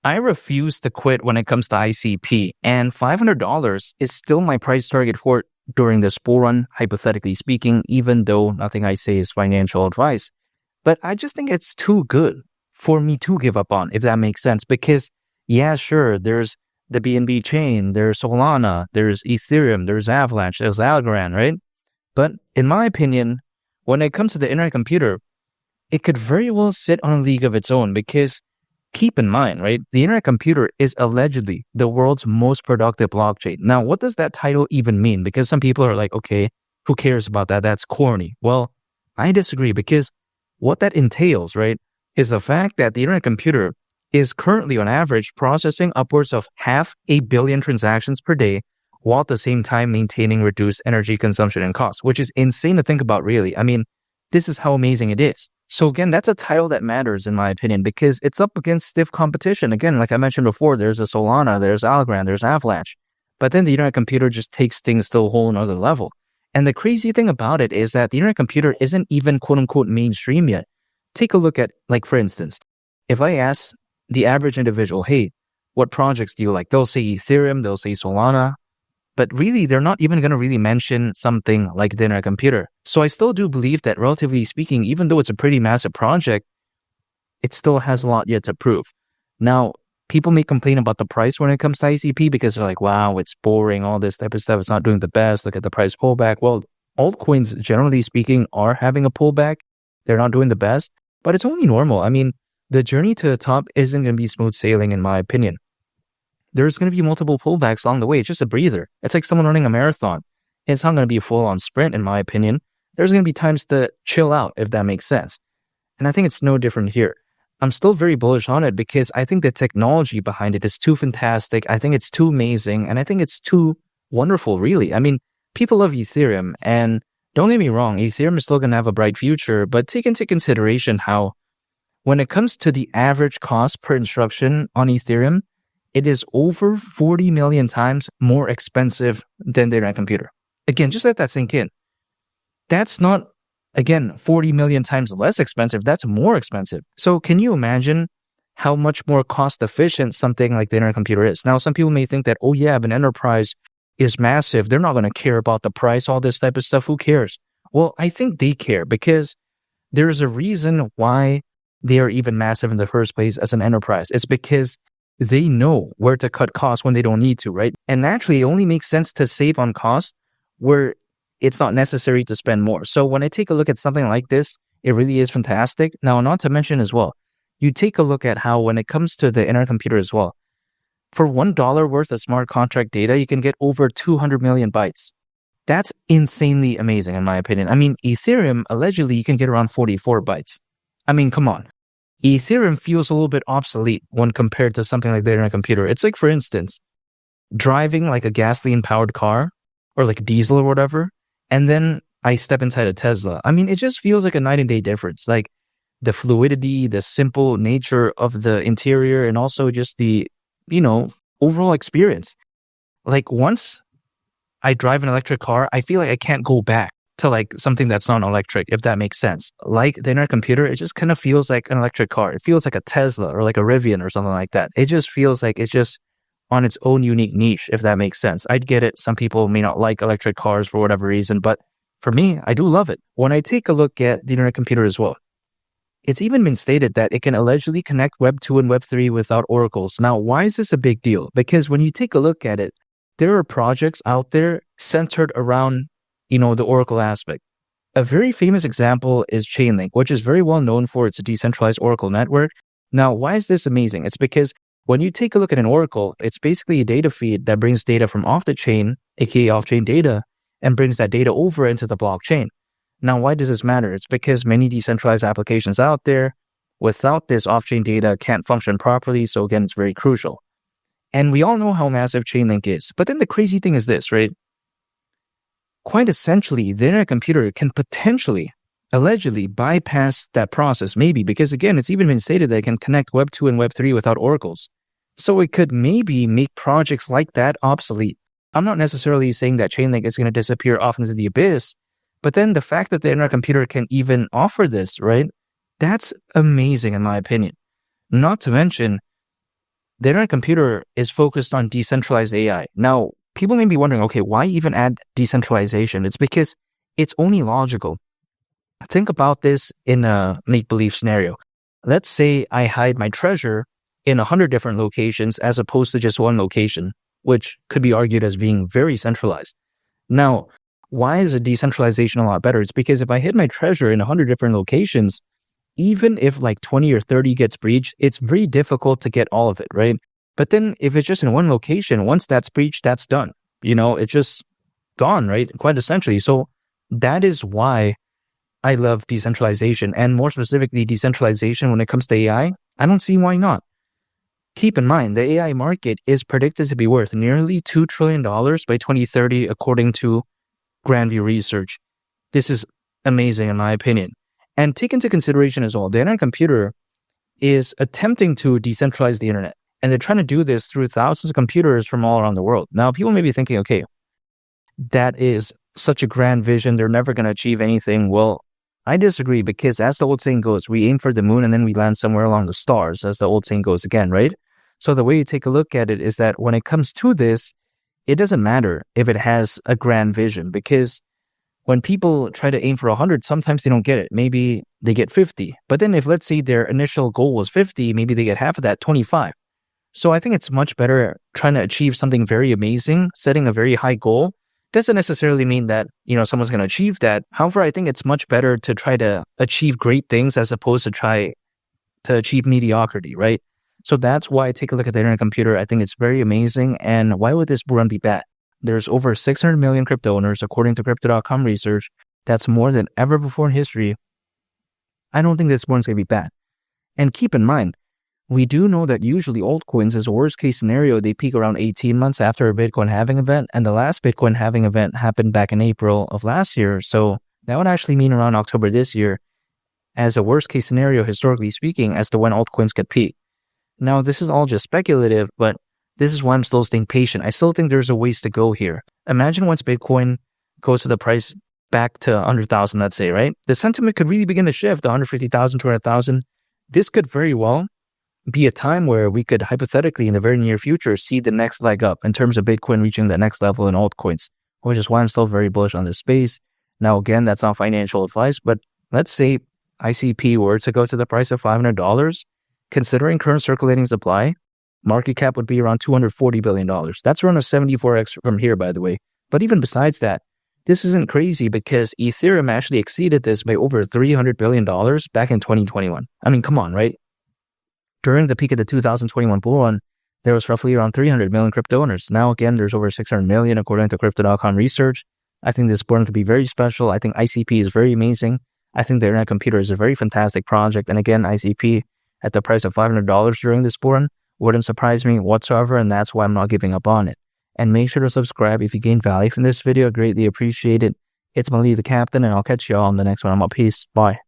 I refuse to quit when it comes to ICP, and $500 is still my price target for it during this bull run, hypothetically speaking, even though nothing I say is financial advice. But I just think it's too good for me to give up on, if that makes sense. Because, yeah, sure, there's the BNB chain, there's Solana, there's Ethereum, there's Avalanche, there's Algorand, right? But in my opinion, when it comes to the internet computer, it could very well sit on a league of its own because keep in mind, right, the internet computer is allegedly the world's most productive blockchain. Now, what does that title even mean? Because some people are like, okay, who cares about that? That's corny. Well, I disagree because what that entails, right, is the fact that the internet computer is currently on average processing upwards of 500 million transactions per day, while at the same time maintaining reduced energy consumption and costs, which is insane to think about, really. I mean, this is how amazing it is. So again, that's a title that matters in my opinion because it's up against stiff competition. Again, like I mentioned before, there's a Solana, there's Algorand, there's Avalanche. But then the internet computer just takes things to a whole another level. And the crazy thing about it is that the internet computer isn't even quote unquote mainstream yet. Take a look at, like, for instance, if I ask the average individual, hey, what projects do you like? They'll say Ethereum, they'll say Solana, but really they're not even going to really mention something like the internet computer. So I still do believe that, relatively speaking, even though it's a pretty massive project, it still has a lot yet to prove. Now, people may complain about the price when it comes to ICP because they're like, wow, it's boring, all this type of stuff. It's not doing the best. Look at the price pullback. Well, altcoins, generally speaking, are having a pullback. They're not doing the best, but it's only normal. I mean, the journey to the top isn't going to be smooth sailing, in my opinion. There's going to be multiple pullbacks along the way. It's just a breather. It's like someone running a marathon. It's not going to be a full-on sprint, in my opinion. There's going to be times to chill out, if that makes sense. And I think it's no different here. I'm still very bullish on it because I think the technology behind it is too fantastic. I think it's too amazing. And I think it's too wonderful, really. I mean, people love Ethereum. And don't get me wrong, Ethereum is still going to have a bright future. But take into consideration how when it comes to the average cost per instruction on Ethereum, it is over 40 million times more expensive than the internet computer. Again, just let that sink in. That's not, again, 40 million times less expensive. That's more expensive. So can you imagine how much more cost efficient something like the internet computer is? Now, some people may think that, oh yeah, but an enterprise is massive. They're not going to care about the price, all this type of stuff. Who cares? Well, I think they care because there's a reason why they are even massive in the first place as an enterprise. It's because they know where to cut costs when they don't need to, right? And naturally, it only makes sense to save on costs where it's not necessary to spend more. So when I take a look at something like this, it really is fantastic. Now, not to mention as well, you take a look at how when it comes to the internet computer as well, for $1 worth of smart contract data, you can get over 200 million bytes. That's insanely amazing, in my opinion. I mean, Ethereum, allegedly, you can get around 44 bytes. I mean, come on. Ethereum feels a little bit obsolete when compared to something like the internet computer. It's like, for instance, driving like a gasoline-powered car or like diesel or whatever, and then I step inside a Tesla. I mean, it just feels like a night and day difference. Like the fluidity, the simple nature of the interior, and also just the, overall experience. Like once I drive an electric car, I feel like I can't go back to like something that's not electric, if that makes sense. Like the internet computer, it just kind of feels like an electric car. It feels like a Tesla or like a Rivian or something like that. It just feels like it's just on its own unique niche, if that makes sense. I'd get it. Some people may not like electric cars for whatever reason, but for me, I do love it. When I take a look at the internet computer as well, it's even been stated that it can allegedly connect Web 2 and Web 3 without oracles. Now, why is this a big deal? Because when you take a look at it, there are projects out there centered around, the oracle aspect. A very famous example is Chainlink, which is very well known for its decentralized oracle network. Now, why is this amazing? It's because when you take a look at an oracle, it's basically a data feed that brings data from off the chain, aka off-chain data, and brings that data over into the blockchain. Now, why does this matter? It's because many decentralized applications out there, without this off-chain data, can't function properly. So again, it's very crucial. And we all know how massive Chainlink is. But then the crazy thing is this, right? Quite essentially, the internet computer can potentially, allegedly, bypass that process, maybe, because again, it's even been stated that it can connect Web 2 and Web 3 without oracles. So it could maybe make projects like that obsolete. I'm not necessarily saying that Chainlink is going to disappear off into the abyss, but then the fact that the internet computer can even offer this, right? That's amazing in my opinion. Not to mention, the internet computer is focused on decentralized AI. Now, people may be wondering, okay, why even add decentralization? It's because it's only logical. Think about this in a make-believe scenario. Let's say I hide my treasure in 100 different locations as opposed to just one location, which could be argued as being very centralized. Now, why is a decentralization a lot better? It's because if I hid my treasure in 100 different locations, even if like 20 or 30 gets breached, it's very difficult to get all of it, right? But then if it's just in one location, once that's breached, that's done. It's just gone, right? Quite essentially. So that is why I love decentralization, and more specifically, decentralization when it comes to AI. I don't see why not. Keep in mind, the AI market is predicted to be worth nearly $2 trillion by 2030, according to Grandview Research. This is amazing in my opinion. And take into consideration as well, the internet computer is attempting to decentralize the internet. And they're trying to do this through thousands of computers from all around the world. Now, people may be thinking, okay, that is such a grand vision. They're never going to achieve anything. Well, I disagree, because as the old saying goes, we aim for the moon and then we land somewhere along the stars, as the old saying goes again, right? So the way you take a look at it is that when it comes to this, it doesn't matter if it has a grand vision, because when people try to aim for 100, sometimes they don't get it. Maybe they get 50. But then if, let's say, their initial goal was 50, maybe they get half of that, 25. So I think it's much better trying to achieve something very amazing, setting a very high goal. Doesn't necessarily mean that, someone's going to achieve that. However, I think it's much better to try to achieve great things as opposed to try to achieve mediocrity, right? So that's why I take a look at the internet computer. I think it's very amazing. And why would this run be bad? There's over 600 million crypto owners, according to Crypto.com research. That's more than ever before in history. I don't think this one's going to be bad. And keep in mind, we do know that usually altcoins, as a worst case scenario, they peak around 18 months after a Bitcoin halving event. And the last Bitcoin halving event happened back in April of last year. So that would actually mean around October this year, as a worst case scenario, historically speaking, as to when altcoins could peak. Now, this is all just speculative, but this is why I'm still staying patient. I still think there's a ways to go here. Imagine once Bitcoin goes to the price back to 100,000, let's say, right? The sentiment could really begin to shift, 150,000, 200,000. This could very well be a time where we could hypothetically in the very near future see the next leg up in terms of Bitcoin reaching the next level in altcoins, which is why I'm still very bullish on this space. Now, again, that's not financial advice, but let's say ICP were to go to the price of $500, considering current circulating supply, market cap would be around $240 billion. That's around a 74x from here, by the way. But even besides that, this isn't crazy, because Ethereum actually exceeded this by over $300 billion back in 2021. I mean, come on, right? During the peak of the 2021 bull run, there was roughly around 300 million crypto owners. Now, again, there's over 600 million, according to Crypto.com research. I think this bull run could be very special. I think ICP is very amazing. I think the internet computer is a very fantastic project. And again, ICP at the price of $500 during this bull run wouldn't surprise me whatsoever, and that's why I'm not giving up on it. And make sure to subscribe if you gain value from this video. Greatly appreciate it. It's Mali the Captain, and I'll catch you all in the next one. I'm out. Peace. Bye.